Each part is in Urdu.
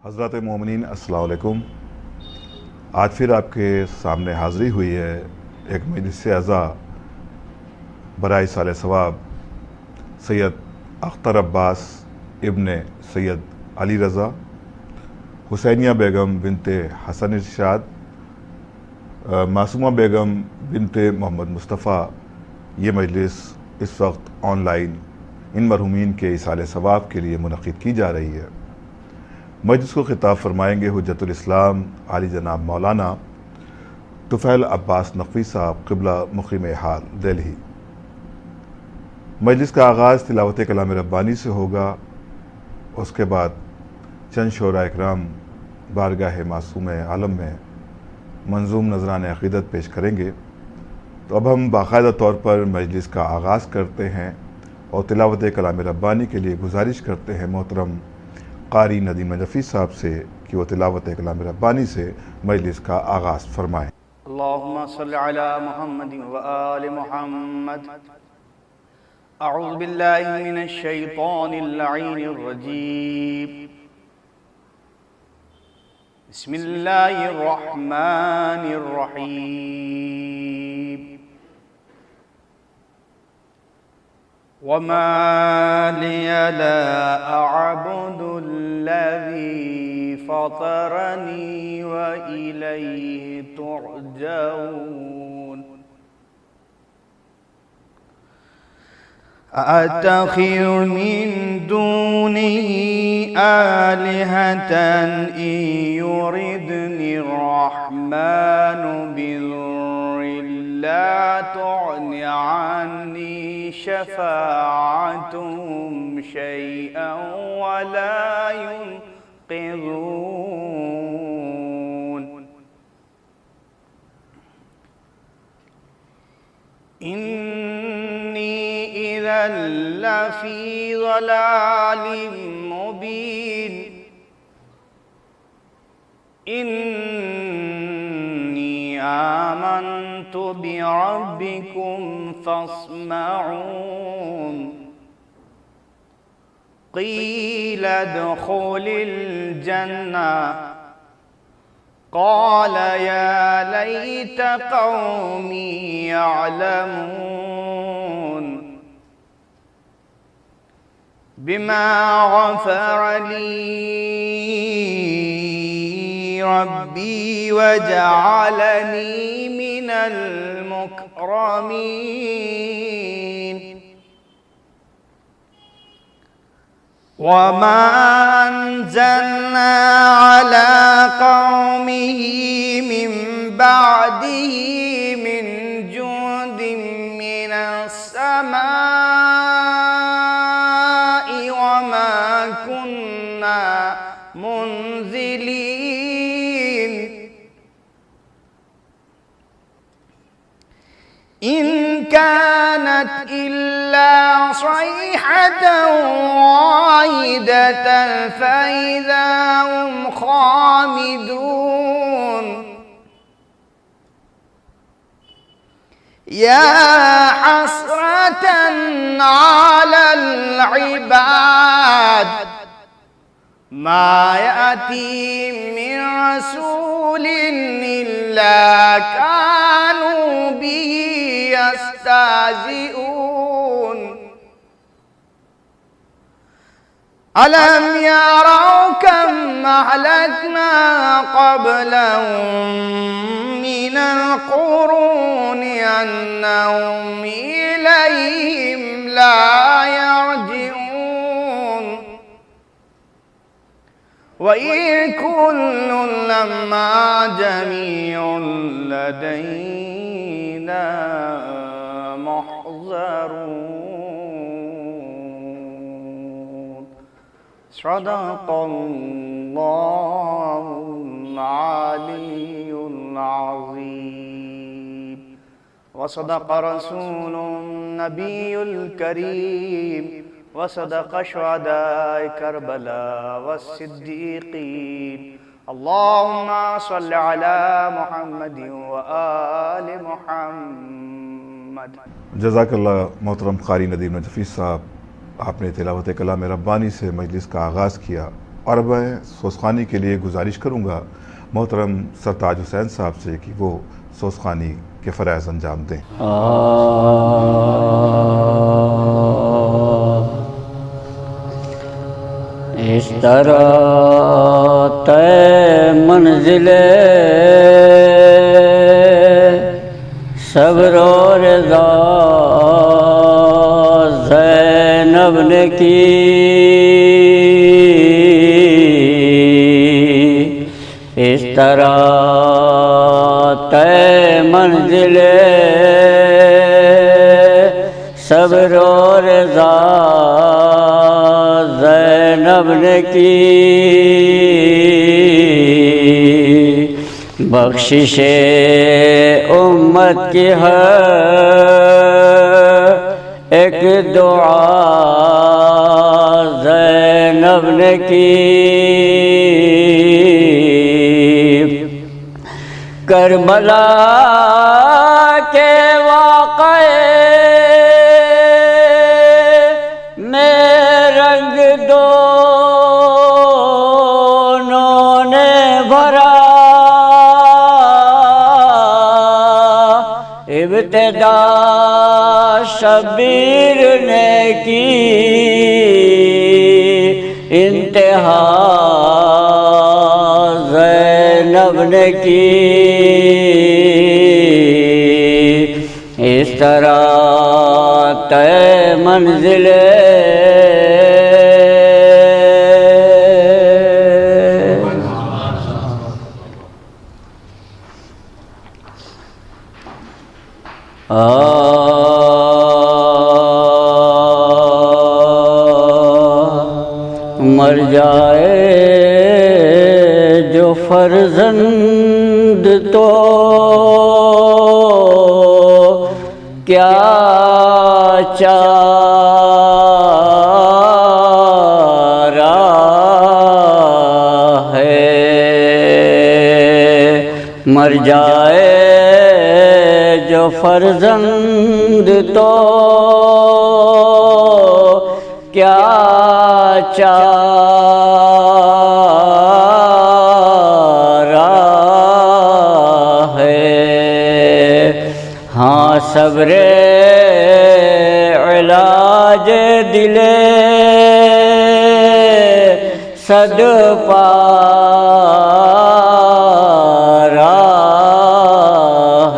حضرات مومنین السلام علیکم۔ آج پھر آپ کے سامنے حاضری ہوئی ہے ایک مجلس اعزاء برائے ایصال ثواب سید اختر عباس ابن سید علی رضا حسینیہ بیگم بنت حسن ارشاد معصومہ بیگم بنت محمد مصطفیٰ۔ یہ مجلس اس وقت آن لائن ان مرحومین کے ایصال ثواب کے لیے منعقد کی جا رہی ہے۔ مجلس کو خطاب فرمائیں گے حجت الاسلام عالی جناب مولانا طفیل عباس نقوی صاحب قبلہ مقیم حال دہلی۔ مجلس کا آغاز تلاوت کلام ربانی سے ہوگا، اس کے بعد چند شعراء اکرام بارگاہ معصوم عالم میں منظوم نذران عقیدت پیش کریں گے۔ تو اب ہم باقاعدہ طور پر مجلس کا آغاز کرتے ہیں اور تلاوت کلام ربانی کے لیے گزارش کرتے ہیں محترم قاری ندیم نجفی صاحب سے کہ وہ تلاوت کلام ربانی سے مجلس کا آغاز فرمائیں۔ اللہم صل علی محمد و آل محمد۔ اعوذ باللہ من الشیطان اللعین الرجیم، بسم اللہ الرحمن الرحیم۔ وما لي لا أعبد الذي فطرني وإليه ترجعون، أأتخذ من دونه آلهة إن يردني الرحمن بضر لا تغن عني شفاعتهم شيئا ولا ينقذون، إني إذا لفي ضلال مبين، إني آمنت بربكم فاسمعون، قيل ادخل الجنة قال يا ليت قومي يعلمون، بما غفر لي ربي وجعلني من المكرمين، وما أنزلنا على قومه من بعده من جند من السماء وما كنا منزلين، إن كانت إلا صيحة واحدة فإذا هم خامدون، يا حسرة على العباد ما يأتي من رسول إلا كانوا به يستهزئون، ألم يروا كم أهلكنا قبلهم من القرون أنهم إليهم لا يرجعون، وإن كل لما جميع لدينا محضرون، صدق الله العلي العظيم، وصدق رسول النبي الكريم، وصدق شهداء كربلاء والصديقين، اللهم صل على محمد وآل محمد۔ جزاک اللہ محترم قاری ندیم نجفی صاحب، آپ نے تلاوت کلام ربانی سے مجلس کا آغاز کیا، اور میں سوزخوانی کے لیے گزارش کروں گا محترم سرتاج حسین صاحب سے کہ وہ سوزخوانی کے فرائض انجام دیں۔ اس طرح طے منزل صبر و رضا زینب نے کی، اس طرح طے منزل صبر و رضا زینب نے کی، بخشش امت کی ہے ایک دعا زینب نے کی، کربلا کے واقعے میں رنگ دونوں نے بھرا، ابتدا شبیر نے کی، انتہا زینب نے کی، اس طرح طے منزل مر جائے جو فرزند تو کیا چارہ ہے، مر جائے جو فرزند تو کیا چارہ ہے، ہاں صبر علاج دل صد پارہ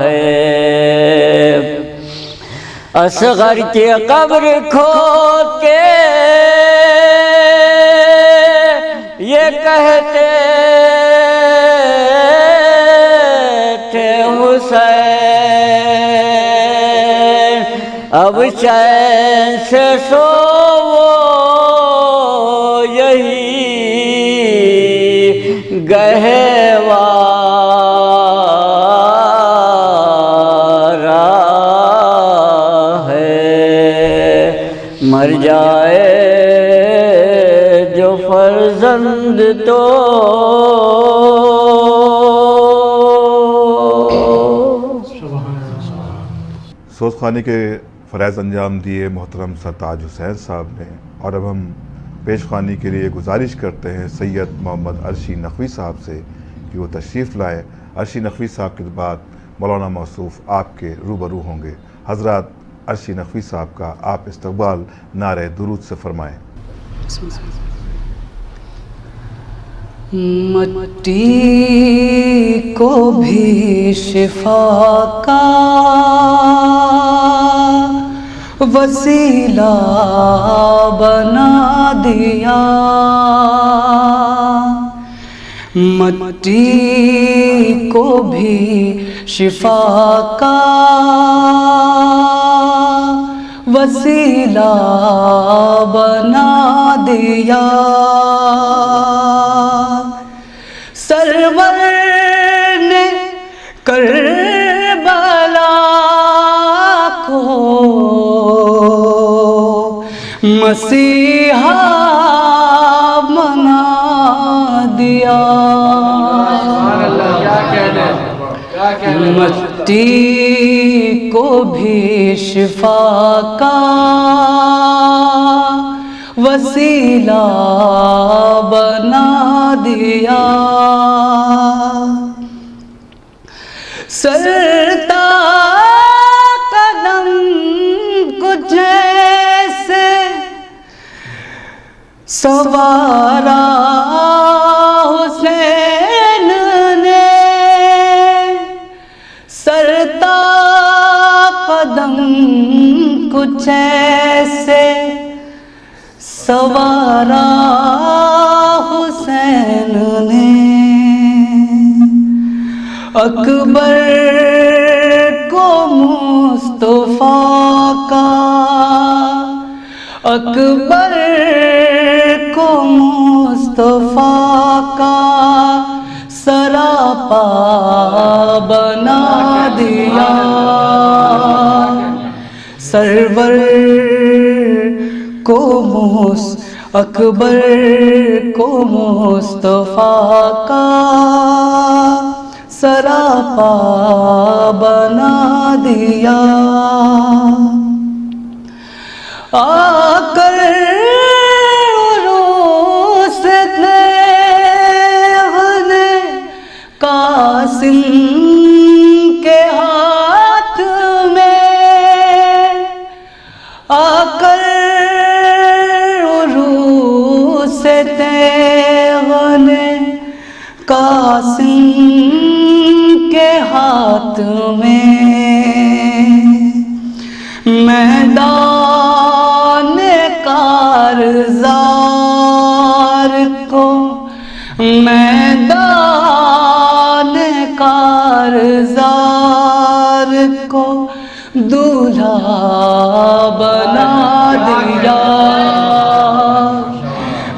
ہے، اصغر کی قبر کھود کے یہ کہتے تھے حسین اب چین سے سو یہی گہوارہ ہے، مر جائے جو فرزند تو سوزخوانی کے فرائض انجام دیے محترم سرتاج حسین صاحب نے، اور اب ہم پیش خوانی کے لیے گزارش کرتے ہیں سید محمد عرشی نقوی صاحب سے کہ وہ تشریف لائیں۔ عرشی نقوی صاحب کے بعد مولانا موصوف آپ کے روبرو ہوں گے۔ حضرات عرشی نقوی صاحب کا آپ استقبال نعرہ درود سے فرمائیں۔ مٹی کو بھی شفا کا وسیلہ بنا دیا، مٹی کو بھی شفا کا وسیلہ بنا دیا، سرور نے کربلا کو مسیحا بنا دیا، مٹی کو بھی شفا کا وسیلہ بنا دیا، سرتا قدم کچھ ایسے سوارا حسین نے، سرتا قدم کچھ ایسے سوارا حسین نے، اکبر کو مصطفیٰ کا، اکبر کو مصطفیٰ کا سراپا بنا دیا، سرور کو اکبر کو مصطفیٰ کا سراپا بنا دیا، آ کر عروس دیو نے قاسم کے ہاتھ میں، آ کر عروس دیو نے قاسم کے ہاتھ میں، میدان کارزار کو، میدان کارزار کو دولہا بنا دیا،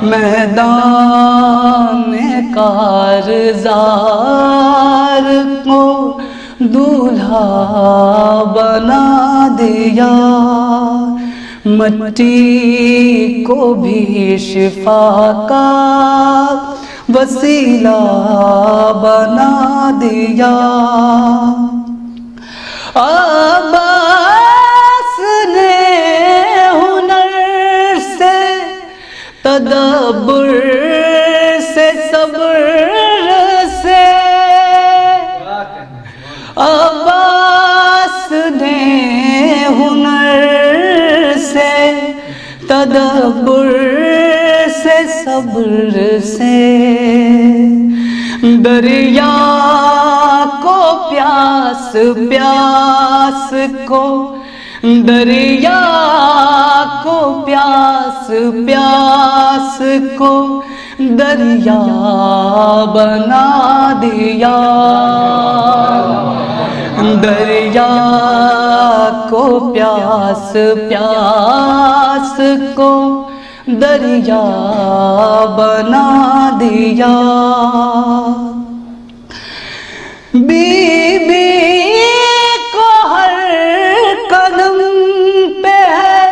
میدان کارزار کو دولہا بنا دیا، مٹی کو بھی شفا کا وسیلہ بنا دیا، عباس نے ہنر سے تدبر سے صبر سے، عباس نے ہنر سے تدبر سے صبر سے، دریا کو پیاس پیاس کو، دریا کو پیاس پیاس کو دریا بنا دیا، دریا کو پیاس پیاس کو دریا بنا دیا، بی بی کو ہر قدم پہ ہے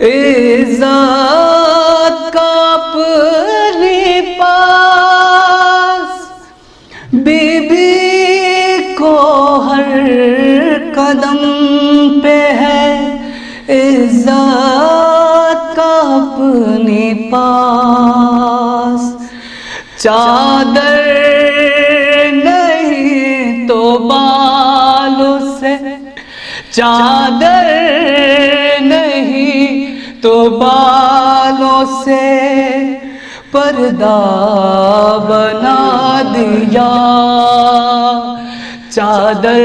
عزت کا اپنے پاس، بی بی کو ہر قدم پہ ہے عزت کا اپنے پاس، چادر نہیں تو بالوں سے، چادر نہیں تو بالوں سے پردہ بنا دیا، چادر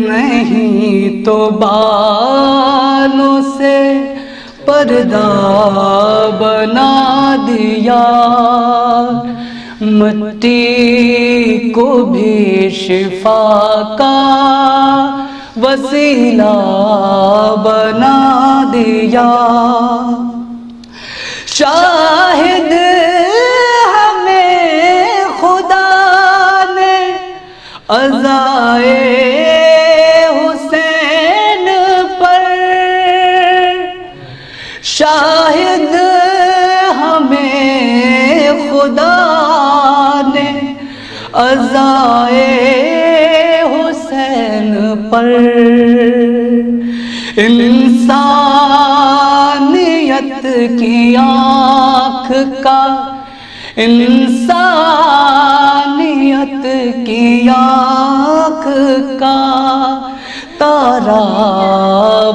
نہیں تو بالوں سے پردہ بنا دیا، مٹی کو بھی شفا کا وسیلہ بنا دیا، شاہد ہمیں خدا نے عزائے حسین پر، شاہد ہمیں خدا نے عزائے حسین پر، انسان انسانیت کی آنکھ کا، انسانیت کی آنکھ کا تارا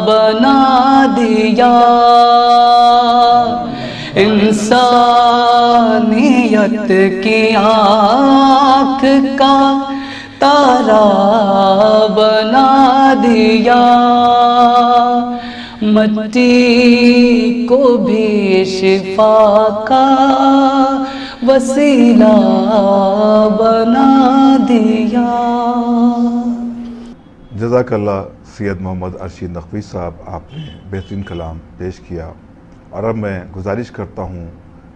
بنا دیا، انسانیت کی آنکھ کا تارا بنا دیا، مٹی کو بھی شفا کا وسیلہ بنا دیا۔ جزاک اللہ سید محمد ارشد نقوی صاحب، آپ نے بہترین کلام پیش کیا، اور اب میں گزارش کرتا ہوں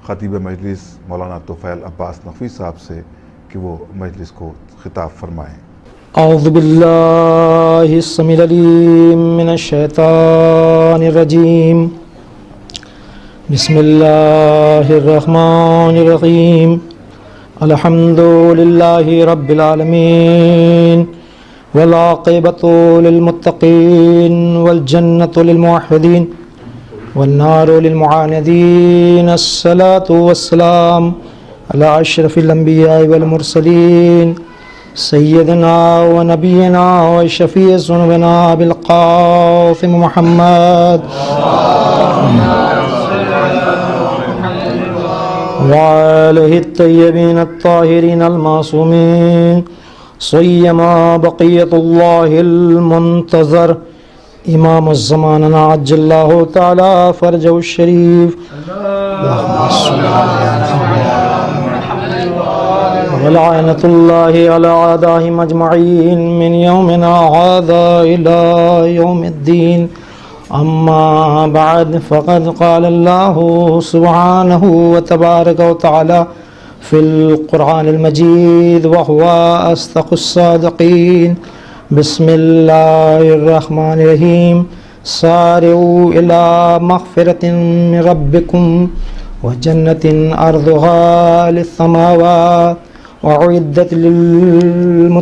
خطیب مجلس مولانا طفیل عباس نقوی صاحب سے کہ وہ مجلس کو خطاب فرمائیں۔ اعوذ باللہ السمیع العلیم من الشیطان الرجیم، بسم اللہ الرحمن الرحیم، الحمد للہ رب العالمین، والعاقبۃ للمتقین، والجنۃ للموحدین، والنار للمعاندین، الصلاۃ والسلام علی اشرف الانبیاء والمرسلین، سیدنا و نبینا و شفیع ذنوبنا بالقاسم محمد وآلہ الطیبین الطاہرین المعصومین، سیما بقیت اللہ المنتظر امام الزماننا عجل اللہ تعالی فرجہ الشریف، ولعنۃ اللہ علی اعدائہم اجمعین من یومنا ھذا الی یوم الدین، اما بعد فقد قال اللہ سبحانہ وتبارک وتعالی فی القرآن المجید وہو اصدق الصادقین، بسم اللہ الرحمن الرحیم، سارعوا الی مغفرۃ من ربکم وجنۃ عرضها للسماوات وأعدت للمتقین،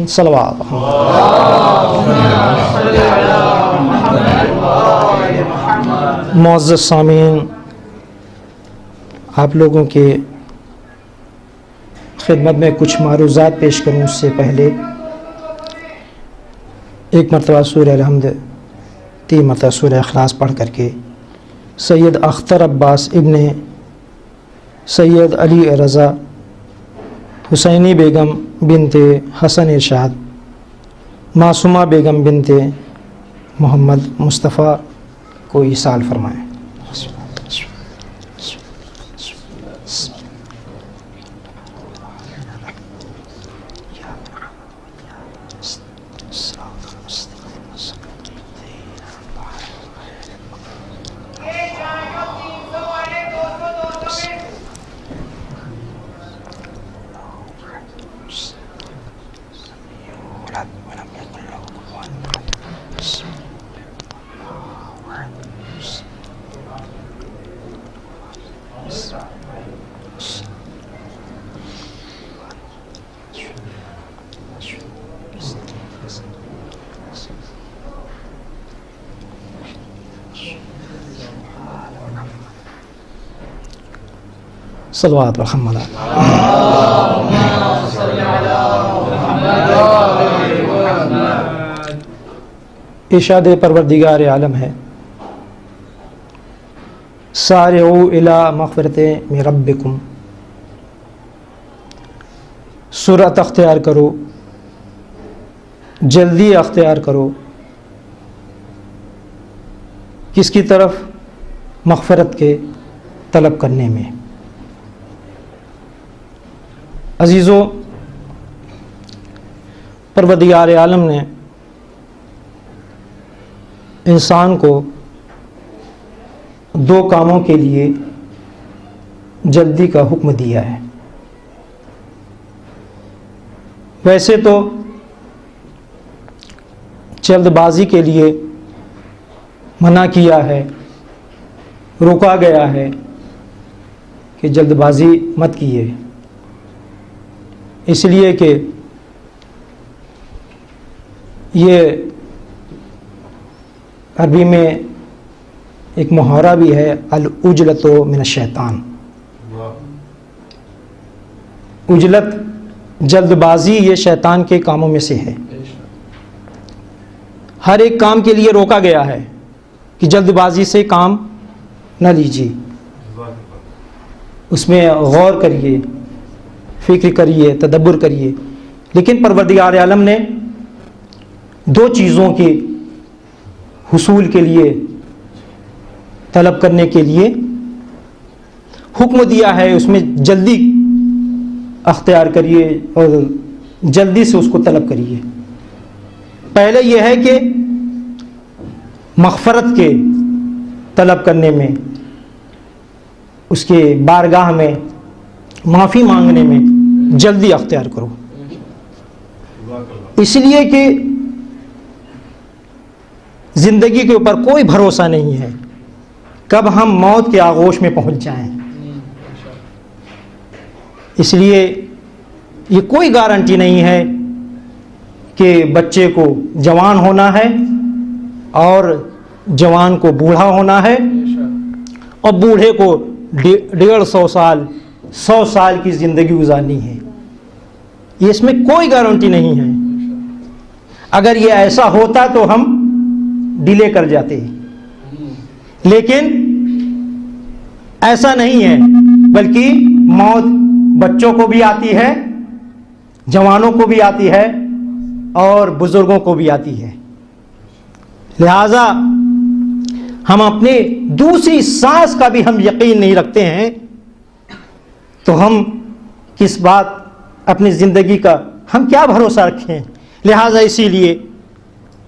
صلوات۔ معزز سامعین، آپ لوگوں کے خدمت میں کچھ معروضات پیش کروں اس سے پہلے ایک مرتبہ سورہ الحمد، 3 مرتبہ سورہ اخلاص پڑھ کر کے سید اختر عباس ابن سید علی رضا حسینی بیگم بنت حسن ارشاد، معصومہ بیگم بنت محمد مصطفیٰ کو ایصال فرمائیں۔ صلوات محمد۔ ارشاد پروردگار عالم ہے، سارعوا الی مغفرۃ من ربکم، سرعت اختیار کرو، جلدی اختیار کرو، کس کی طرف؟ مغفرت کے طلب کرنے میں۔ عزیزو، پروردگار عالم نے انسان کو 2 کاموں کے لیے جلدی کا حکم دیا ہے۔ ویسے تو جلد بازی کے لیے منع کیا ہے، روکا گیا ہے کہ جلد بازی مت کیے، اس لیے کہ یہ عربی میں ایک محاورہ بھی ہے، العجلۃ من الشیطان، عجلت جلد بازی یہ شیطان کے کاموں میں سے ہے۔ ہر ایک کام کے لیے روکا گیا ہے کہ جلد بازی سے کام نہ لیجیے، اس میں غور کریے، فکر کریے، تدبر کریے۔ لیکن پروردگار عالم نے دو چیزوں کے حصول کے لیے، طلب کرنے کے لیے حکم دیا ہے، اس میں جلدی اختیار کریے اور جلدی سے اس کو طلب کریے۔ پہلے یہ ہے کہ مغفرت کے طلب کرنے میں، اس کے بارگاہ میں معافی مانگنے میں جلدی اختیار کرو، اس لیے کہ زندگی کے اوپر کوئی بھروسہ نہیں ہے کب ہم موت کے آغوش میں پہنچ جائیں۔ اس لیے یہ کوئی گارنٹی نہیں ہے کہ بچے کو جوان ہونا ہے اور جوان کو بوڑھا ہونا ہے اور بوڑھے کو 150 سال 100 سال کی زندگی گزارنی ہے، یہ اس میں کوئی گارنٹی نہیں ہے۔ اگر یہ ایسا ہوتا تو ہم ڈیلے کر جاتے، لیکن ایسا نہیں ہے، بلکہ موت بچوں کو بھی آتی ہے، جوانوں کو بھی آتی ہے اور بزرگوں کو بھی آتی ہے۔ لہذا ہم اپنی دوسری سانس کا بھی ہم یقین نہیں رکھتے ہیں تو ہم کس بات اپنی زندگی کا ہم کیا بھروسہ رکھیں؟ لہذا اسی لیے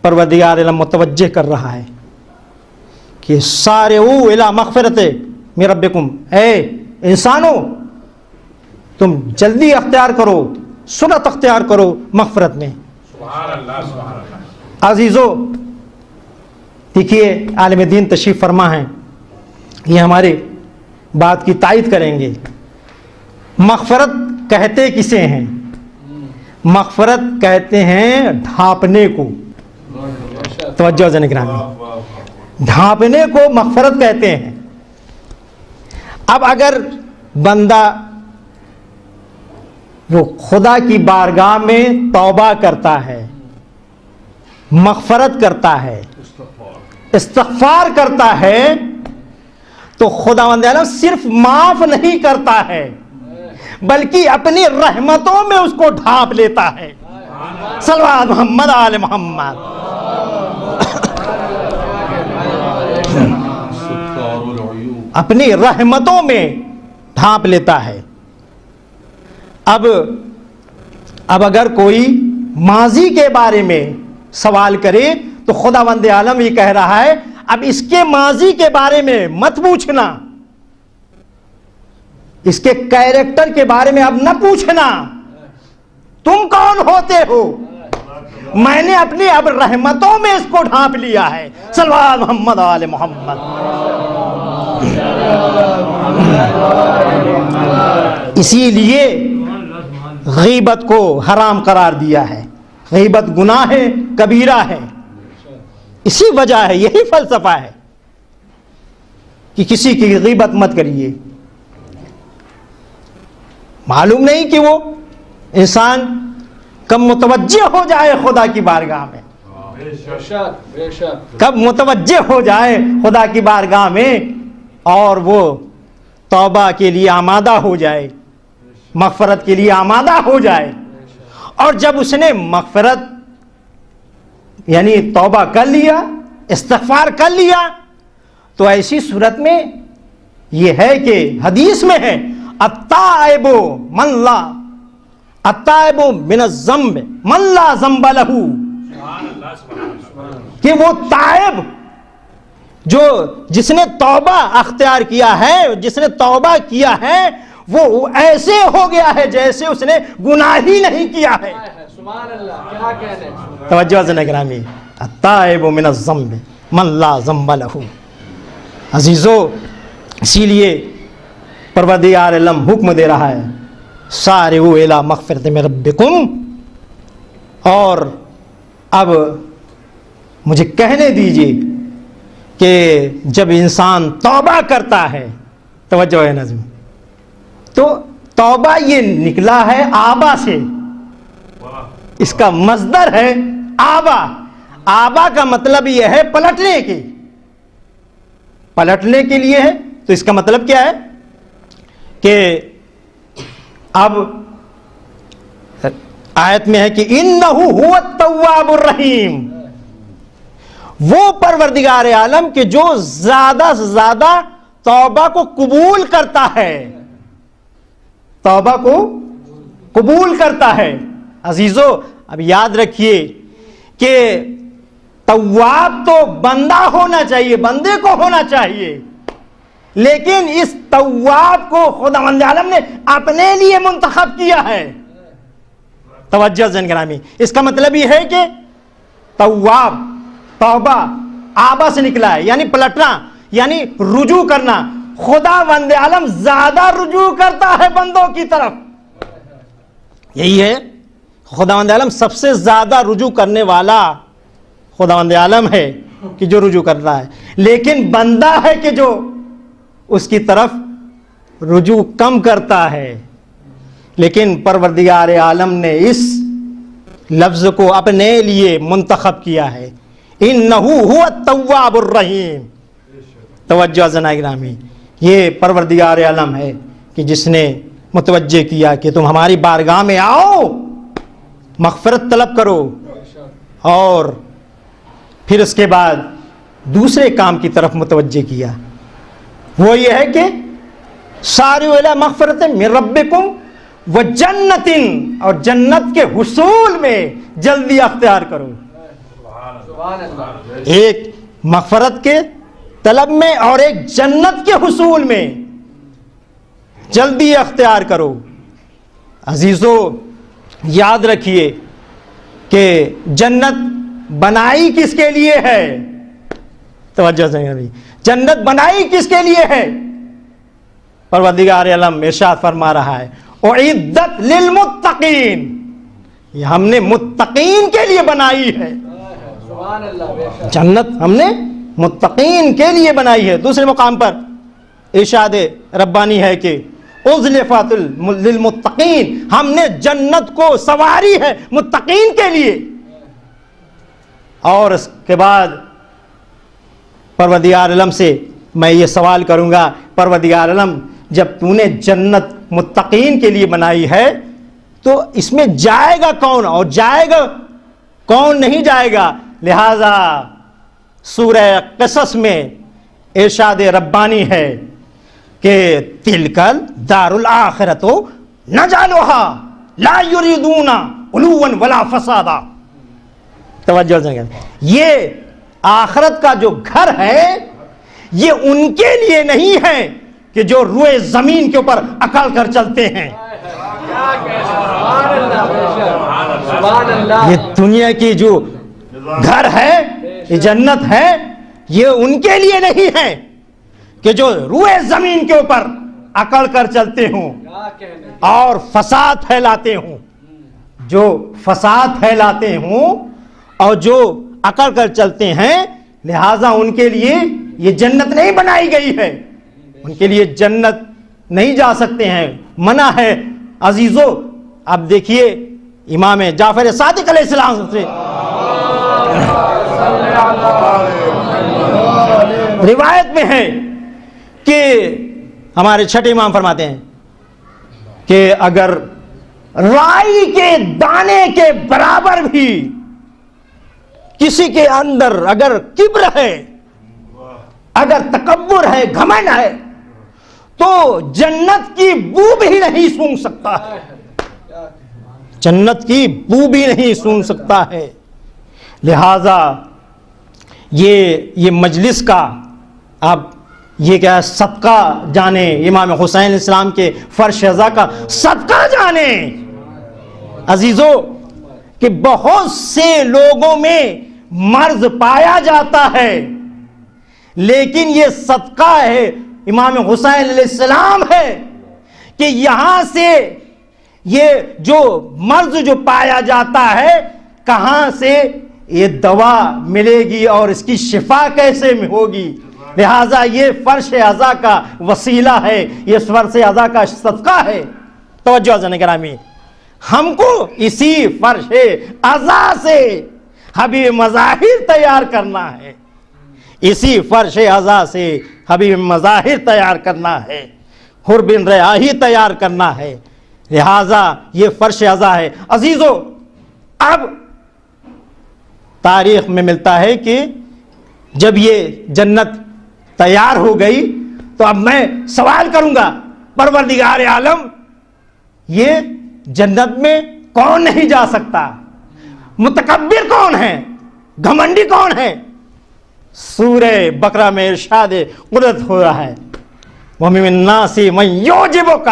پروردگار عالم متوجہ کر رہا ہے کہ سارعوا الی مغفرت من ربکم، اے انسانوں تم جلدی اختیار کرو، سرعت اختیار کرو مغفرت میں۔ عزیزو دیکھیے عالم دین تشریف فرما ہیں، یہ ہماری بات کی تائید کریں گے۔ مغفرت کہتے کسے ہیں؟ مغفرت کہتے ہیں ڈھانپنے کو۔ توجہ زن گرامی، ڈھانپنے کو مغفرت کہتے ہیں۔ اب اگر بندہ وہ خدا کی بارگاہ میں توبہ کرتا ہے، مغفرت کرتا ہے، استغفار کرتا ہے، تو خداوند عالم صرف معاف نہیں کرتا ہے بلکہ اپنی رحمتوں میں اس کو ڈھانپ لیتا ہے۔ صلوات محمد آل محمد۔ اپنی رحمتوں میں ڈھانپ لیتا ہے۔ اب اگر کوئی ماضی کے بارے میں سوال کرے تو خداوند عالم یہ کہہ رہا ہے اب اس کے ماضی کے بارے میں مت پوچھنا، اس کے کیریکٹر کے بارے میں اب نہ پوچھنا، تم کون ہوتے ہو، میں نے اپنی اب رحمتوں میں اس کو ڈھانپ لیا ہے۔ صلوات محمد آل محمد۔ اسی لیے غیبت کو حرام قرار دیا ہے، غیبت گناہ ہے، کبیرہ ہے، اسی وجہ ہے، یہی فلسفہ ہے کہ کسی کی غیبت مت کریے۔ معلوم نہیں کہ وہ انسان کب متوجہ ہو جائے خدا کی بارگاہ میں، کب متوجہ ہو جائے خدا کی بارگاہ میں اور وہ توبہ کے لیے آمادہ ہو جائے، مغفرت کے لیے آمادہ ہو جائے۔ اور جب اس نے مغفرت یعنی توبہ کر لیا، استغفار کر لیا، تو ایسی صورت میں یہ ہے کہ حدیث میں ہے التائب من الذنب من لا ذنب لہ، کہ وہ تائب جس نے توبہ اختیار کیا ہے، جس نے توبہ کیا ہے، وہ ایسے ہو گیا ہے جیسے اس نے گناہ ہی نہیں کیا ہے۔ توجہ سے نگرامی، التائب من الذنب من لا ذنب لہ۔ عزیزو اسی لیے پروردگار عالم حکم دے رہا ہے سارعوا الی مغفرۃ من ربکم۔ اور اب مجھے کہنے دیجئے کہ جب انسان توبہ کرتا ہے، توجہ ہے نظم، تو توبہ یہ نکلا ہے آبا سے، اس کا مصدر ہے آبا. آبا کا مطلب یہ ہے پلٹنے کی، پلٹنے کے لیے ہے. تو اس کا مطلب کیا ہے کہ اب آیت میں ہے کہ انہو هو التواب الرحیم، وہ پروردگار عالم کہ جو زیادہ سے زیادہ توبہ کو قبول کرتا ہے، توبہ کو قبول کرتا ہے. عزیزو اب یاد رکھیے کہ تواب تو بندہ ہونا چاہیے، بندے کو ہونا چاہیے، لیکن اس تواب کو خداوند عالم نے اپنے لیے منتخب کیا ہے. توجہ زن گرامی، اس کا مطلب یہ ہے کہ تواب، توبہ آبا سے نکلا ہے، یعنی پلٹنا، یعنی رجوع کرنا. خداوند عالم زیادہ رجوع کرتا ہے بندوں کی طرف، یہی ہے خداوند عالم سب سے زیادہ رجوع کرنے والا خداوند عالم ہے کہ جو رجوع کرتا ہے، لیکن بندہ ہے کہ جو اس کی طرف رجوع کم کرتا ہے. لیکن پروردگار عالم نے اس لفظ کو اپنے لیے منتخب کیا ہے، انہو هو التواب الرحیم. توجہ جناب گرامی، یہ پروردگار عالم ہے کہ جس نے متوجہ کیا کہ تم ہماری بارگاہ میں آؤ، مغفرت طلب کرو، اور پھر اس کے بعد دوسرے کام کی طرف متوجہ کیا. وہ یہ ہے کہ سارعوا الی مغفرۃ من ربکم وجنۃ، اور جنت کے حصول میں جلدی اختیار کرو. ایک مغفرت کے طلب میں اور ایک جنت کے حصول میں جلدی اختیار کرو. عزیزو یاد رکھیے کہ جنت بنائی کس کے لیے ہے؟ توجہ سے، جنت بنائی کس کے لیے ہے؟ پروردگار عالم ارشاد فرما رہا ہے اعدت للمتقین، یہ ہم نے متقین کے لیے بنائی ہے. جنت ہم نے متقین کے لیے بنائی ہے. دوسرے مقام پر ارشاد ربانی ہے کہ ازلفت للمتقین، ہم نے جنت کو سواری ہے متقین کے لیے. اور اس کے بعد پروردگار عالم سے میں یہ سوال کروں گا، پروردگار عالم جب تو نے جنت متقین کے لیے بنائی ہے تو اس میں جائے گا کون اور جائے گا کون نہیں جائے گا؟ لہذا سورہ قصص میں ارشاد ربانی ہے کہ تلکل دار الآخرۃ نجعلھا لا یریدون علوا ولا فسادا. توجہ سے، یہ آخرت کا جو گھر ہے یہ ان کے لیے نہیں ہے کہ جو روئے زمین کے اوپر اکڑ کر چلتے ہیں. یہ دنیا کی جو گھر ہے، یہ جنت ہے، یہ ان کے لیے نہیں ہے کہ جو روئے زمین کے اوپر اکڑ کر چلتے ہوں اور فساد پھیلاتے ہوں. جو فساد پھیلاتے ہوں اور جو اکڑ کر چلتے ہیں، لہذا ان کے لیے یہ جنت نہیں بنائی گئی ہے، ان کے لیے جنت نہیں جا سکتے ہیں، منع ہے. عزیزو اب دیکھیے امام جعفر صادق علیہ السلام سے روایت میں ہے کہ ہمارے چھٹے امام فرماتے ہیں کہ اگر رائی کے دانے کے برابر بھی کسی کے اندر اگر کبر ہے، اگر تکبر ہے، گھمنڈ ہے، تو جنت کی بو بھی نہیں سونگ سکتا ہے، جنت کی بو بھی نہیں سونگ سکتا ہے. لہذا یہ مجلس کا اب یہ کیا صدقہ جانے، امام حسین علیہ السلام کے فرش ازا کا صدقہ جانے. عزیزو کہ بہت سے لوگوں میں مرض پایا جاتا ہے، لیکن یہ صدقہ ہے امام حسین علیہ السلام ہے کہ یہاں سے یہ جو مرض جو پایا جاتا ہے، کہاں سے یہ دوا ملے گی اور اس کی شفا کیسے ہوگی. لہٰذا یہ فرش عزا کا وسیلہ ہے, یہ فرش عزا کا صدقہ ہے. توجہ حضرات گرامی, ہم کو اسی فرش عزا سے حبیب مظاہر تیار کرنا ہے, اسی فرش عزا سے حبیب مظاہر تیار کرنا ہے, حور بن ریاحی تیار کرنا ہے. لہٰذا یہ فرش عزا ہے. عزیزو, اب تاریخ میں ملتا ہے کہ جب یہ جنت تیار ہو گئی تو اب میں سوال کروں گا, پروردگار عالم یہ جنت میں کون نہیں جا سکتا؟ متکبر کون ہے؟ گھمنڈی کون ہے؟ سورہ بقرہ میں ارشاد قدرت ہو رہا ہے, وَمِنَ النَّاسِ مَن يُعْجِبُكَ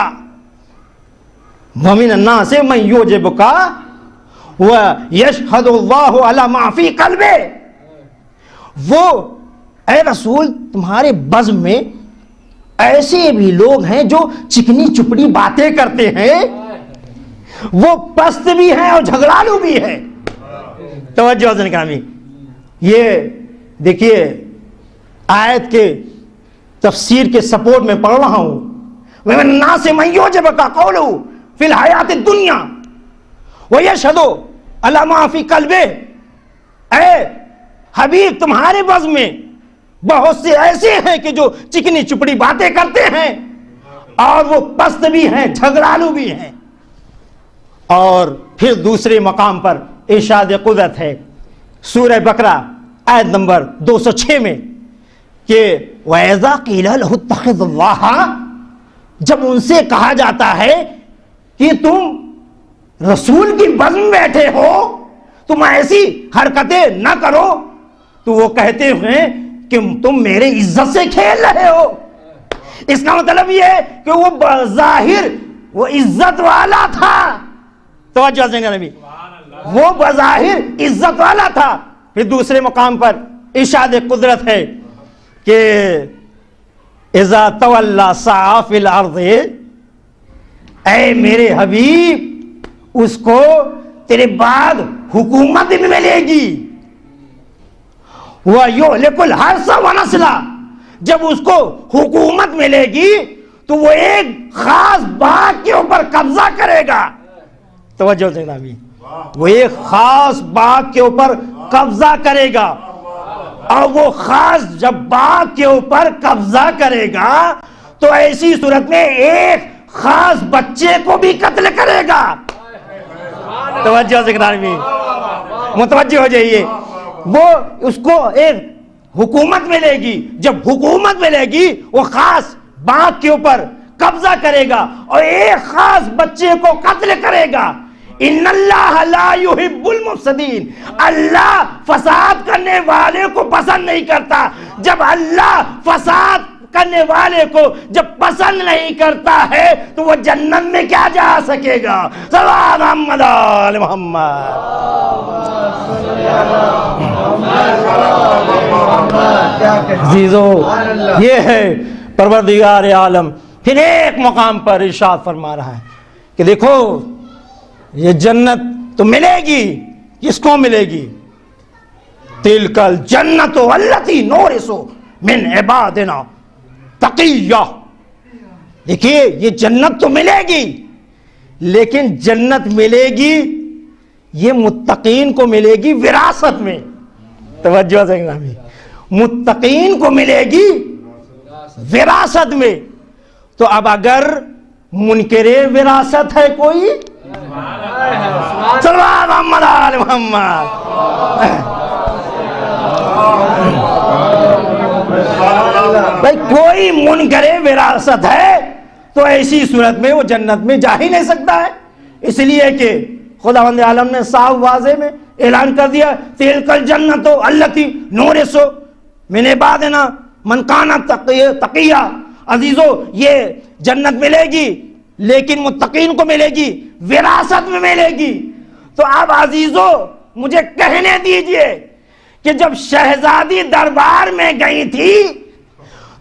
وَمِنَ النَّاسِ مَن يُعْجِبُكَ وَيَشْهَدُ اللَّهُ عَلَى مَا فِي قَلْبِهِ. وہ اے رسول تمہارے بزم میں ایسے بھی لوگ ہیں جو چکنی چپڑی باتیں کرتے ہیں, وہ پست بھی ہیں اور جھگڑالو بھی ہیں. توجہ حضرات گرامی, یہ دیکھیے آیت کے تفسیر کے سپورٹ میں پڑھ رہا ہوں. وَمِنَ النَّاسِ مَن يُعْجِبُكَ قَوْلُهُ فِي الْحَيَاةِ الدُّنْيَا وَيَشْهَدُ عَلَى مَا فِي قَلْبِهِ. اے حبیب تمہارے بزم میں بہت سے ایسے ہیں کہ جو چکنی چپڑی باتیں کرتے ہیں اور وہ پست بھی ہیں, جھگڑالو بھی ہیں. اور پھر دوسرے مقام پر ارشاد قدرت ہے سورہ بقرہ آیت نمبر 206 میں کہ وَإِذَا قِيلَ لَهُ اتَّخِذِ اللَّهَ, جب ان سے کہا جاتا ہے کہ تم رسول کی بزم میں بیٹھے ہو, تم ایسی حرکتیں نہ کرو, تو وہ کہتے ہیں کہ تم میرے عزت سے کھیل رہے ہو. اس کا مطلب یہ ہے کہ وہ بظاہر وہ عزت والا تھا. توجہ سے نبی, وہ بظاہر عزت والا تھا. پھر دوسرے مقام پر ارشاد قدرت ہے کہ اذا تولی سعی فی الارض, اے میرے حبیب اس کو تیرے بعد حکومت بھی ملے گی. وَيُهْلِكُ الْحَرْثَ وَنَسْلَ, جب اس کو حکومت ملے گی تو وہ ایک خاص باغ کے اوپر قبضہ کرے گا. توجہ سے نبی, وہ ایک خاص باغ کے اوپر قبضہ کرے گا, اور وہ خاص جب باغ کے اوپر قبضہ کرے گا تو ایسی صورت میں ایک خاص بچے کو بھی قتل کرے گا. توجہ سے نبی, متوجہ ہو جائیے. وہ اس کو ایک حکومت ملے گی, جب حکومت ملے گی وہ خاص باغ کے اوپر قبضہ کرے گا اور ایک خاص بچے کو قتل کرے گا. ان اللہ لا يحب المفسدین, اللہ فساد کرنے والے کو پسند نہیں کرتا. جب اللہ فساد کرنے والے کو جب پسند نہیں کرتا ہے تو وہ جنت میں کیا جا سکے گا؟ صلی محمد آل محمد. عزیزو, یہ ہے پروردگار عالم. پھر ایک مقام پر ارشاد فرما رہا ہے کہ دیکھو یہ جنت تو ملے گی, کس کو ملے گی؟ تلک الجنت التی نورث من عبادنا تقیہ. دیکھیے یہ جنت تو ملے گی, لیکن جنت ملے گی یہ متقین کو ملے گی وراثت میں. توجہ سے نامی, متقین کو ملے گی وراثت میں. تو اب اگر منکر وراثت ہے کوئی, صلی اللہ محمد آل محمد, بھائی کوئی منکر وراثت ہے تو ایسی صورت میں وہ جنت میں جا ہی نہیں سکتا ہے. اس لیے کہ خداوند عالم نے صاف واضح میں اعلان کر دیا تلک الجنت التی نورث من عبادنا من کان تقیہ. عزیزو یہ جنت ملے گی لیکن متقین کو ملے گی وراثت میں ملے گی. تو اب عزیزو مجھے کہنے دیجئے کہ جب شہزادی دربار میں گئی تھی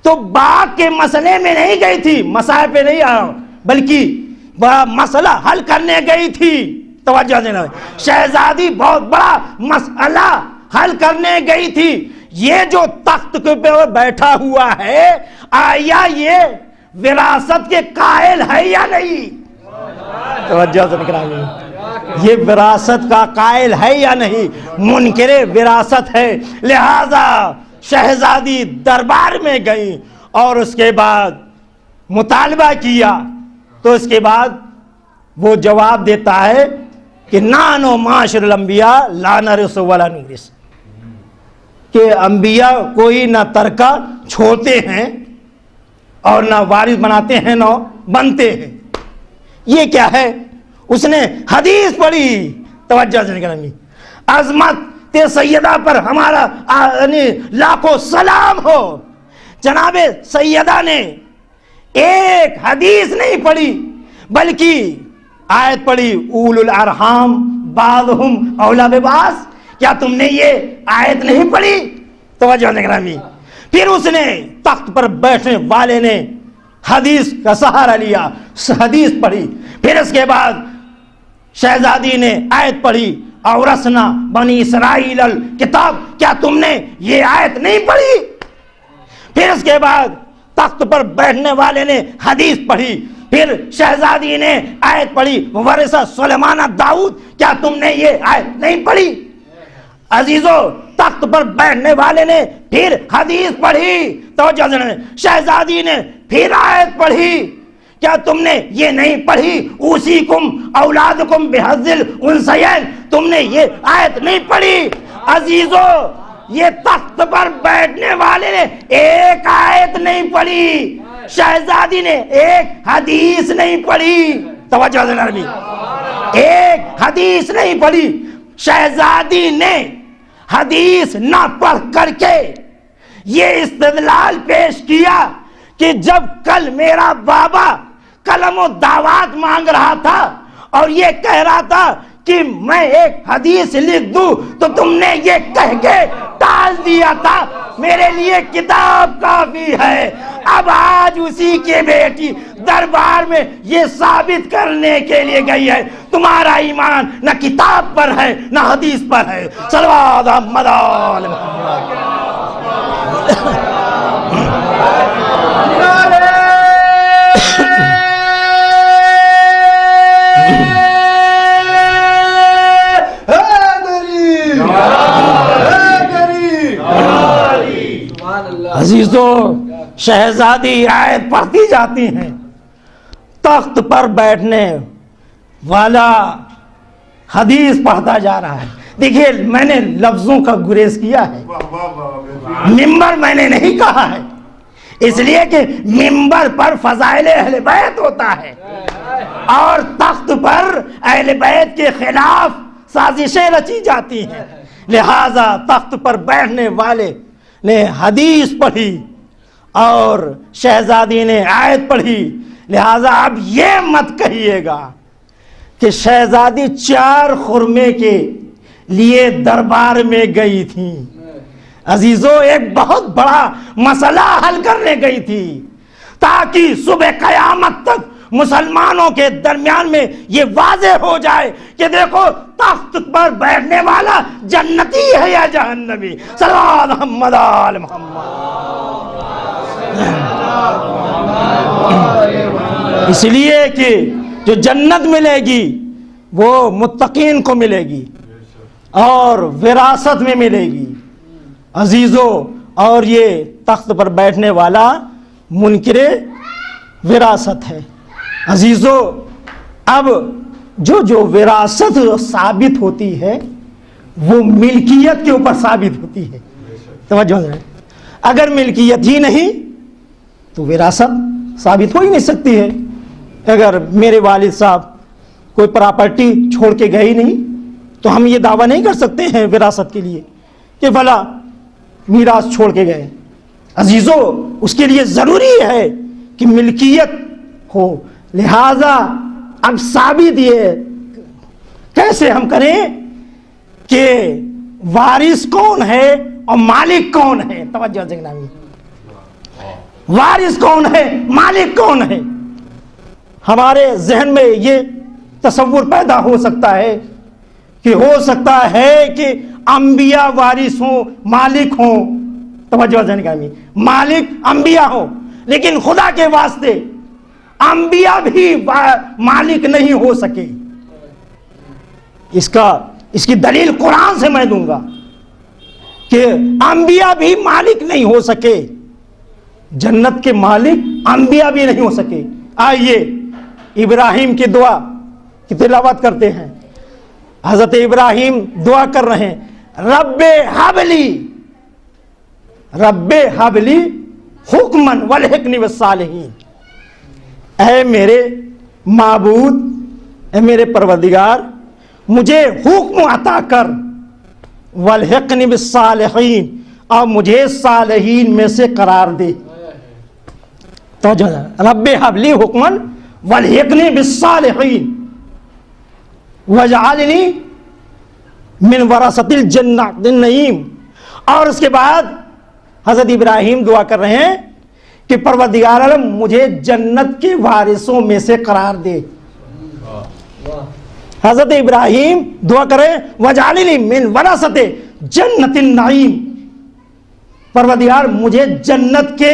تو باغ کے مسئلے میں نہیں گئی تھی, مسائل پہ نہیں آیا, بلکہ بڑا مسئلہ حل کرنے گئی تھی. توجہ دینا, شہزادی بہت بڑا مسئلہ حل کرنے گئی تھی یہ جو تخت کے پہ بیٹھا ہوا ہے آیا یہ وراثت کے قائل ہے یا نہیں؟ توجہ سے نکرامی، یہ وراثت کا قائل ہے یا نہیں؟ منکر وراثت ہے، لہذا شہزادی دربار میں گئی اور اس کے بعد مطالبہ کیا، تو اس کے بعد وہ جواب دیتا ہے کہ نانو معاشر الانبیاء لا نرث ولا نورث، کہ انبیاء کوئی نہ ترکہ چھوڑتے ہیں اور نہ وارث بناتے ہیں نہ بنتے ہیں۔ یہ کیا ہے؟ اس نے حدیث پڑھی، توجہ سے نکرامی، عظمت سیدہ پر ہمارا لاکھوں سلام ہو، جناب سیدہ نے ایک حدیث نہیں پڑھی بلکہ آیت پڑھی اولو الارحام بعضهم اولی ببعض۔ کیا تم نے یہ آیت نہیں پڑھی؟ توجہ نگرامی، پھر اس نے تخت پر بیٹھنے والے نے حدیث کا سہارا لیا، حدیث پڑھی، پھر اس کے بعد شہزادی نے آیت پڑھی اورثنا بنی اسرائیل الکتاب۔ کیا تم نے یہ آیت نہیں پڑھی؟ پھر اس کے بعد تخت پر بیٹھنے والے نے حدیث پڑھی، پھر شہزادی نے آیت پڑھی ورثہ سلیمان داؤد۔ کیا تم نے یہ آیت نہیں پڑھی؟ عزیزو، تخت پر بیٹھنے والے نے پھر حدیث پڑھی، توجہ سے، شہزادی نے پھر آیت پڑھی۔ کیا تم نے یہ نہیں پڑھی اوصیکم اولادکم بحظ الانثیین؟ تم نے یہ آیت نہیں پڑھی؟ عزیزو، یہ تخت پر بیٹھنے والے نے ایک آیت نہیں پڑھی، شہزادی نے ایک حدیث نہیں پڑھی، توجہ سے نرمی، ایک حدیث نہیں پڑھی۔ شہزادی نے حدیث نہ پڑھ کر کے یہ استدلال پیش کیا کہ جب کل میرا بابا قلم و دعوات مانگ رہا تھا اور یہ کہہ رہا تھا کہ میں ایک حدیث لکھ دوں تو تم نے یہ کہہ کے ٹال دیا تھا، میرے لیے کتاب کافی ہے۔ اب آج اسی کی بیٹی دربار میں یہ ثابت کرنے کے لیے گئی ہے تمہارا ایمان نہ کتاب پر ہے نہ حدیث پر ہے۔ صلوات محمد آل محمد۔ عزیزو، شہزادی آیت پڑھتی جاتی ہیں، تخت پر بیٹھنے والا حدیث پڑھتا جا رہا ہے۔ دیکھیے، میں نے لفظوں کا گریز کیا ہے، ممبر میں نے نہیں کہا ہے، اس لیے کہ ممبر پر فضائل اہل بیت ہوتا ہے اور تخت پر اہل بیت کے خلاف سازشیں رچی جاتی ہیں، لہذا تخت پر بیٹھنے والے نے حدیث پڑھی اور شہزادی نے آیت پڑھی، لہذا اب یہ مت کہیے گا کہ شہزادی 4 خرمے کے لیے دربار میں گئی تھی۔ عزیزو، ایک بہت بڑا مسئلہ حل کرنے گئی تھی تاکہ صبح قیامت تک مسلمانوں کے درمیان میں یہ واضح ہو جائے کہ دیکھو تخت پر بیٹھنے والا جنتی ہے یا جہنمی۔ صلوات محمد آل محمد۔ اس لیے کہ جو جنت ملے گی وہ متقین کو ملے گی اور وراثت میں ملے گی عزیزو، اور یہ تخت پر بیٹھنے والا منکر وراثت ہے۔ عزیزو، اب جو وراثت ثابت ہوتی ہے وہ ملکیت کے اوپر ثابت ہوتی ہے، توجہ ہے۔ اگر ملکیت ہی نہیں تو وراثت ثابت ہو ہی نہیں سکتی ہے۔ اگر میرے والد صاحب کوئی پراپرٹی چھوڑ کے گئے ہی نہیں تو ہم یہ دعویٰ نہیں کر سکتے ہیں وراثت کے لیے کہ فلاں میراث چھوڑ کے گئے۔ عزیزو، اس کے لیے ضروری ہے کہ ملکیت ہو، لہذا اب ثابت یہ کیسے ہم کریں کہ وارث کون ہے اور مالک کون ہے؟ توجہ جنگلامی، وارث کون ہے، مالک کون ہے؟ ہمارے ذہن میں یہ تصور پیدا ہو سکتا ہے کہ انبیاء وارث ہوں، مالک ہوں، توجہ ذہن گرامی، مالک انبیاء ہوں، لیکن خدا کے واسطے انبیاء بھی مالک نہیں ہو سکے۔ اس کی دلیل قرآن سے میں دوں گا کہ انبیاء بھی مالک نہیں ہو سکے، جنت کے مالک انبیاء بھی نہیں ہو سکے۔ آئیے ابراہیم کی دعا کی تلاوت کرتے ہیں۔ حضرت ابراہیم دعا کر رہے ہیں، رب حبلی حکمن والحقنی بالصالحین، اے میرے معبود، اے میرے پروردگار، مجھے حکم عطا کر، والحقنی بالصالحین، اور مجھے صالحین میں سے قرار دے۔ تو رب حبلی حکمن والحقنی بالصالحین وجعلنی من ورثۃ الجنۃ النعیم۔ اور اس کے بعد حضرت ابراہیم دعا کر رہے ہیں کہ پروردگار عالم مجھے جنت کے وارثوں میں سے قرار دے۔ حضرت ابراہیم دعا کریں وجعلنی من ورثۃ جنۃ النعیم، پروردگار مجھے جنت کے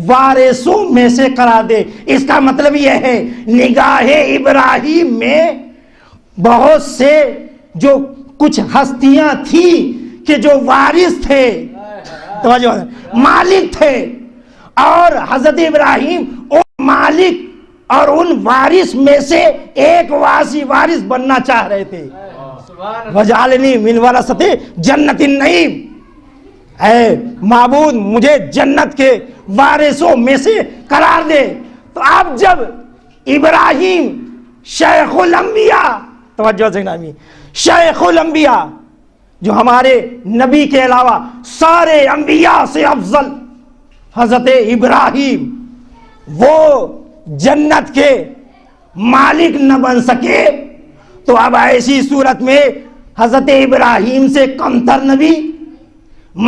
وارثوں میں سے قرار دے۔ اس کا مطلب یہ ہے نگاہ ابراہیم میں بہت سے جو کچھ ہستیاں تھیں کہ جو وارث تھے، مالک تھے، اور حضرت ابراہیم ان مالک اور ان وارث میں سے ایک وارث بننا چاہ رہے تھے۔ وجعلنی من ورثۃ جنۃ النعیم، اے معبود مجھے جنت کے وارثوں میں سے قرار دے۔ تو اب جب ابراہیم شیخ الانبیاء، توجہ سے نامی، شیخ الانبیاء جو ہمارے نبی کے علاوہ سارے انبیاء سے افضل حضرت ابراہیم، وہ جنت کے مالک نہ بن سکے، تو اب ایسی صورت میں حضرت ابراہیم سے کمتر نبی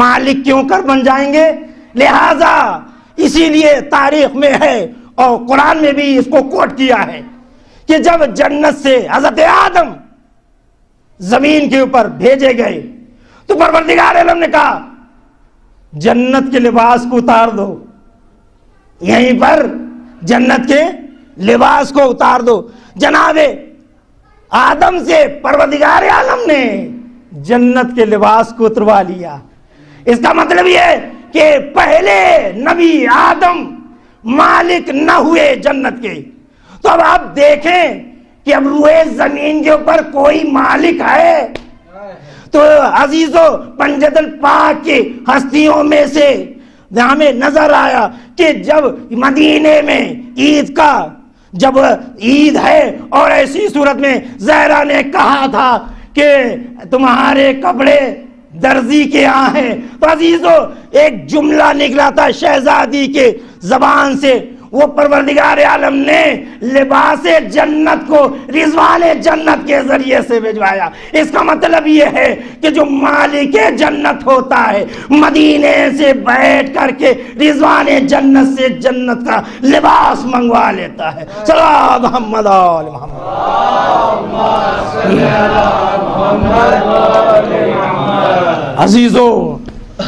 مالک کیوں کر بن جائیں گے؟ لہذا اسی لیے تاریخ میں ہے اور قرآن میں بھی اس کو کوٹ کیا ہے کہ جب جنت سے حضرت آدم زمین کے اوپر بھیجے گئے تو پروردگار عالم نے کہا جنت کے لباس کو اتار دو، یہیں پر جنت کے لباس کو اتار دو۔ جناب آدم سے پروردگار عالم نے جنت کے لباس کو اتروا لیا۔ اس کا مطلب یہ ہے کہ پہلے نبی آدم مالک نہ ہوئے جنت کے، تو اب آپ دیکھیں کہ اب روئے زمین کے اوپر کوئی مالک ہے؟ تو عزیزو پنجت الپاک کی ہستیوں میں سے ہمیں نظر آیا کہ جب مدینے میں عید کا جب عید ہے اور ایسی صورت میں زہرا نے کہا تھا کہ تمہارے کپڑے درزی کے یہاں ہیں، تو عزیزو ایک جملہ نکلا تھا شہزادی کے زبان سے، وہ پروردگار عالم نے لباس جنت کو رضوان جنت کے ذریعے سے بھجوایا۔ اس کا مطلب یہ ہے کہ جو مالک جنت ہوتا ہے مدینے سے بیٹھ کر کے رضوان جنت سے جنت کا لباس منگوا لیتا ہے۔ صلی اللہ محمد آل محمد۔ عزیزو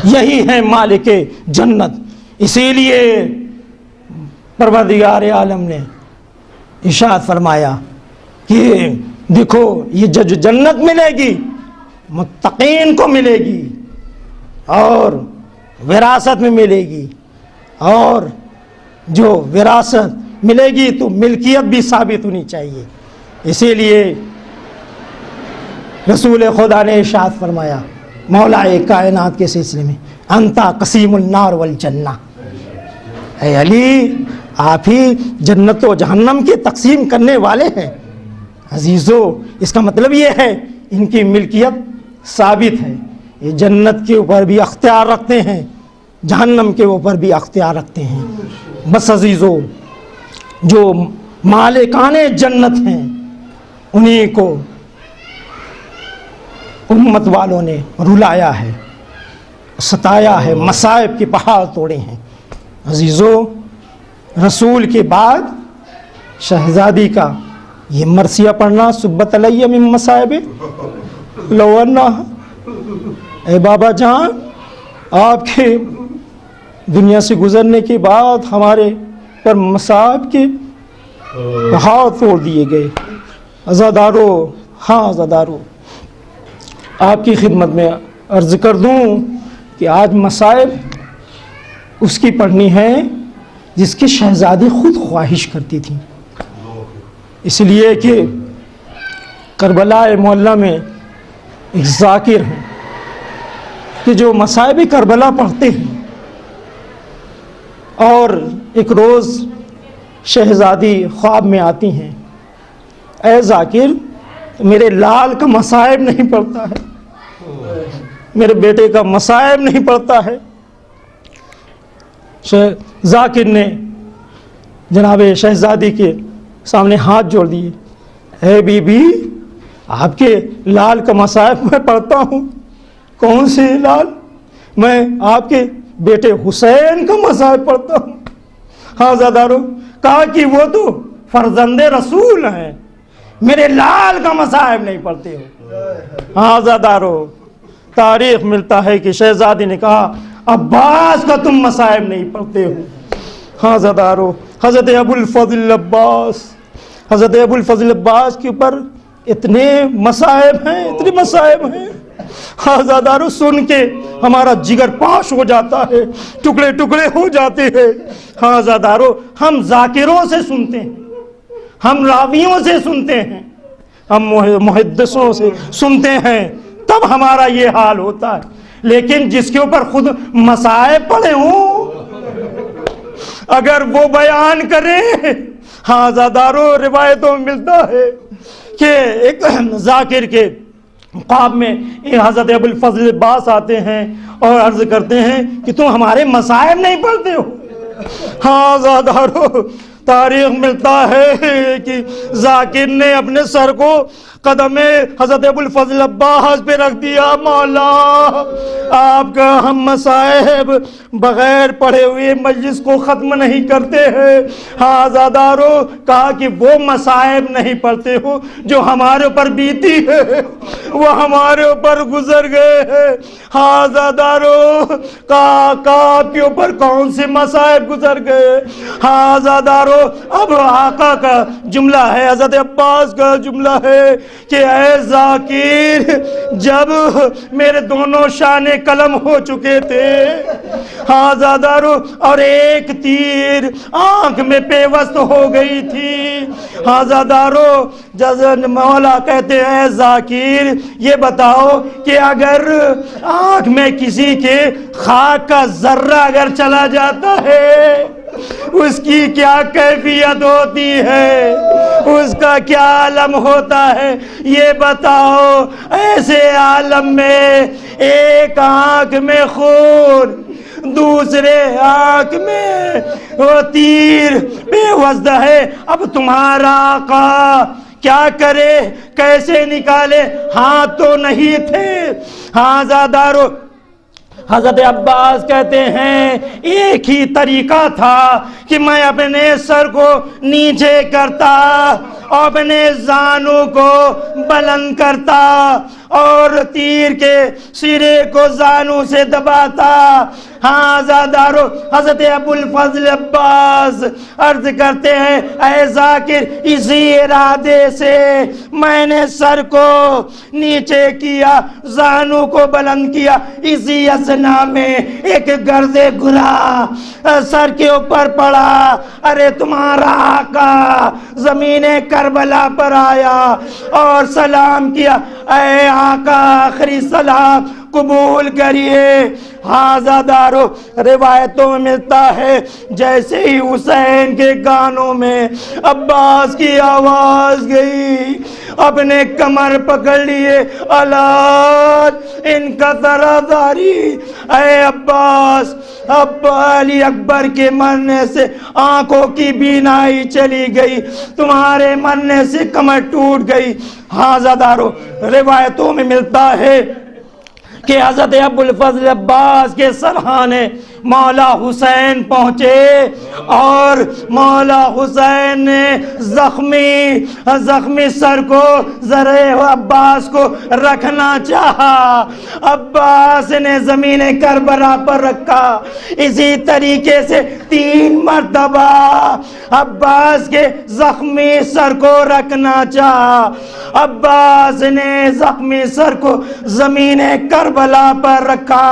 یہی ہے مالک جنت، اسی لیے پروردگار عالم نے ارشاد فرمایا کہ دیکھو یہ جو جنت ملے گی متقین کو ملے گی اور وراثت میں ملے گی، اور جو وراثت ملے گی تو ملکیت بھی ثابت ہونی چاہیے۔ اسی لیے رسول خدا نے ارشاد فرمایا مولا کائنات کے سلسلے میں انتا قسیم النار والجنہ، اے علی آپ ہی جنت و جہنم کی تقسیم کرنے والے ہیں۔ عزیزو اس کا مطلب یہ ہے ان کی ملکیت ثابت ہے، یہ جنت کے اوپر بھی اختیار رکھتے ہیں، جہنم کے اوپر بھی اختیار رکھتے ہیں۔ بس عزیزو جو مالکان جنت ہیں انہی کو امت والوں نے رلایا ہے، ستایا ہے، مصائب کے پہاڑ توڑے ہیں۔ عزیزو رسول کے بعد شہزادی کا یہ مرثیہ پڑھنا سبت علیہ من مصائب لو انہا اے بابا جان، آپ کے دنیا سے گزرنے کے بعد ہمارے پر مصائب کے پہاڑ توڑ دیے گئے۔ عزادارو، ہاں عزادارو، آپ کی خدمت میں عرض کر دوں کہ آج مصائب اس کی پڑھنی ہے جس کی شہزادی خود خواہش کرتی تھی، اس لیے کہ کربلا معلیٰ میں ایک ذاکر ہیں کہ جو مصائب کربلا پڑھتے ہیں، اور ایک روز شہزادی خواب میں آتی ہیں، اے ذاکر میرے لال کا مصائب نہیں پڑتا ہے، میرے بیٹے کا مصائب نہیں پڑتا ہے۔ ذاکر نے جناب شہزادی کے سامنے ہاتھ جوڑ دیے، اے بی بی آپ کے لال کا مصائب میں پڑھتا ہوں۔ کون سے لال؟ میں آپ کے بیٹے حسین کا مصائب پڑھتا ہوں۔ ہاں زادارو، کہا کہ وہ تو فرزند رسول ہیں، میرے لال کا مصائب نہیں پڑھتے ہو۔ ہاں زادارو، تاریخ ملتا ہے کہ شہزادی نے کہا عباس کا تم مصائب نہیں پڑھتے ہو۔ ہاں زادارو، حضرت ابو الفضل عباس، حضرت ابو الفضل عباس کے اوپر اتنے مصائب ہیں، اتنے مصائب ہیں، ہاں زادارو سن کے ہمارا جگر پاش ہو جاتا ہے، ٹکڑے ٹکڑے ہو جاتے ہیں۔ ہاں زادارو، ہم ذاکروں سے سنتے ہیں، ہم راویوں سے سنتے ہیں، ہم محدثوں سے سنتے ہیں، تب ہمارا یہ حال ہوتا ہے، لیکن جس کے اوپر خود مصائب پڑے ہوں اگر وہ بیان کرے، ہاں زادارو روایتوں میں ملتا ہے کہ ایک ذاکر کے خواب میں حضرت ابو الفضل عباس آتے ہیں اور عرض کرتے ہیں کہ تم ہمارے مصائب نہیں پڑھتے ہو۔ ہاں زادارو، تاریخ ملتا ہے کہ ذاکر نے اپنے سر کو قدم حضرت ابو الفضل عباس پہ رکھ دیا، مولا آپ کا ہم مصائب بغیر پڑھے ہوئے مجلس کو ختم نہیں کرتے ہیں۔ ہاں زادارو، کہا کہ وہ مصائب نہیں پڑھتے ہو جو ہمارے اوپر بیتی ہے، وہ ہمارے اوپر گزر گئے ہیں۔ ہاں زادارو، کہا آپ کے اوپر کون سے مصائب گزر گئے؟ ہاں زادارو، اب آقا کا جملہ ہے، حضرت عباس کا جملہ ہے کہ اے ذاکر، جب میرے دونوں شانے قلم ہو چکے تھے، ہاں زادارو، اور ایک تیر آنکھ میں پیوست ہو گئی تھی، ہاں زادارو، مولا کہتے ہیں اے ذاکر یہ بتاؤ کہ اگر آنکھ میں کسی کے خاک کا ذرہ اگر چلا جاتا ہے اس کی کیا کیفیت ہوتی ہے، اس کا کیا عالم ہوتا ہے، یہ بتاؤ۔ ایسے عالم میں ایک آنکھ میں خون، دوسرے آنکھ میں وہ تیر پیوست ہے، اب تمہارا آقا کیا کرے، کیسے نکالے؟ ہاتھ تو نہیں تھے۔ ہاں زادارو، حضرت عباس کہتے ہیں ایک ہی طریقہ تھا کہ میں اپنے سر کو نیچے کرتا اور اپنے زانوں کو بلند کرتا اور تیر کے سرے کو زانوں سے دباتا۔ ہاں زادارو، حضرت ابو الفضل عباس عرض کرتے ہیں اے ذاکر، اسی ارادے سے میں نے سر کو نیچے کیا، زانوں کو بلند کیا، اسی اثنا میں ایک گرد گرا سر کے اوپر پڑا۔ ارے تمہارا آقا زمین کربلا پر آیا اور سلام کیا، اے آقا آخری سلام قبول کریے۔ ہاں زادارو، روایتوں میں ملتا ہے جیسے ہی حسین کے کانوں میں عباس کی آواز گئی، اپنے کمر پکڑ لیے، الان ان کا طرفداری۔ اے عباس، اب علی اکبر کے مرنے سے آنکھوں کی بینائی چلی گئی، تمہارے مرنے سے کمر ٹوٹ گئی۔ ہاں زادارو، روایتوں میں ملتا ہے کہ حضرت ابو الفضل عباس کے سرحانے مولا حسین پہنچے اور مولا حسین نے زخمی سر کو زرے عباس کو رکھنا چاہا، عباس نے زمین کربلا پر رکھا۔ اسی طریقے سے 3 مرتبہ عباس کے زخمی سر کو رکھنا چاہا، عباس نے زخمی سر کو زمین کربلا پر رکھا۔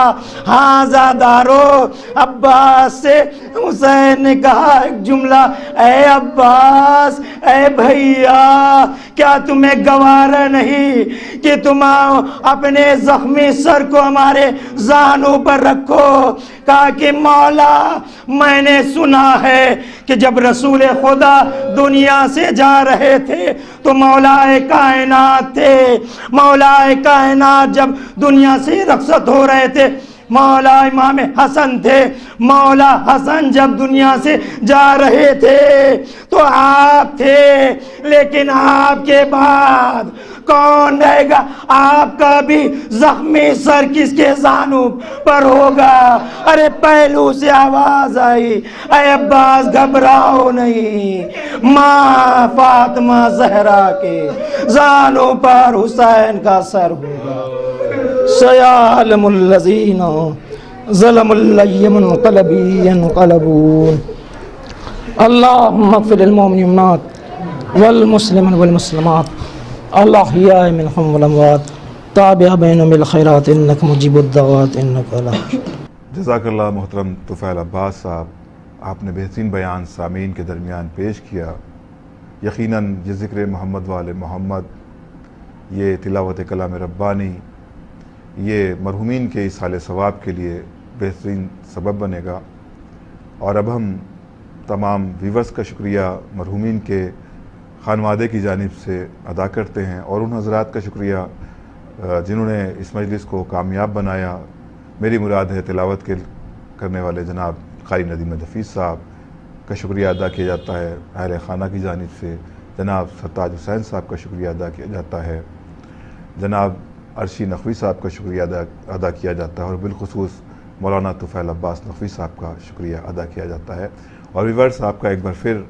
ہاں زادارو، عباس سے حسین نے کہا ایک جملہ، اے عباس، اے بھیا، کیا تمہیں گوارا نہیں کہ تم اپنے زخمی سر کو ہمارے زانوں پر رکھو؟ کہا کہ مولا، میں نے سنا ہے کہ جب رسول خدا دنیا سے جا رہے تھے تو مولا کائنات تھے، مولا کائنات جب دنیا سے رخصت ہو رہے تھے، مولا امام حسن تھے، مولا حسن جب دنیا سے جا رہے تھے تو آپ تھے، لیکن آپ کے بعد کون رہے گا؟ آپ کا بھی زخمی سر کس کے زانوں پر ہوگا؟ ارے پہلو سے آواز آئی، اے عباس گھبراؤ نہیں، ماں فاطمہ زہرا کے زانوں پر حسین کا سر ہوگا۔ سيعلم الذين ظلموا الذين ينقلبون اللهم اغفر للمؤمنين والمسلمين والمسلمات الأحياء منهم والأموات تابع بينهم بالخيرات إنك مجيب الدعوات إنك على جزاک اللہ محترم طفیل عباس صاحب، آپ نے بہترین بیان سامعین کے درمیان پیش کیا۔ یقیناً یہ ذکر محمد وآل محمد، یہ تلاوت کلام ربانی، یہ مرحومین کے ایصال ثواب کے لیے بہترین سبب بنے گا۔ اور اب ہم تمام ویورز کا شکریہ مرحومین کے خانوادے کی جانب سے ادا کرتے ہیں، اور ان حضرات کا شکریہ جنہوں نے اس مجلس کو کامیاب بنایا۔ میری مراد ہے تلاوت کرنے والے جناب قاری ندیم حفیظ صاحب کا شکریہ ادا کیا جاتا ہے، اہل خانہ کی جانب سے جناب سرتاج حسین صاحب کا شکریہ ادا کیا جاتا ہے، جناب عرشی نقوی صاحب کا شکریہ ادا کیا جاتا ہے، اور بالخصوص مولانا طفیل عباس نقوی صاحب کا شکریہ ادا کیا جاتا ہے۔ اور ویور صاحب کا ایک بار پھر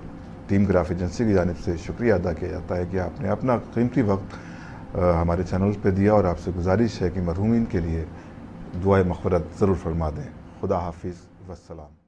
ٹیم گراف ایجنسی کی جانب سے شکریہ ادا کیا جاتا ہے کہ آپ نے اپنا قیمتی وقت ہمارے چینل پہ دیا، اور آپ سے گزارش ہے کہ مرحومین کے لیے دعائے مغفرت ضرور فرما دیں۔ خدا حافظ والسلام۔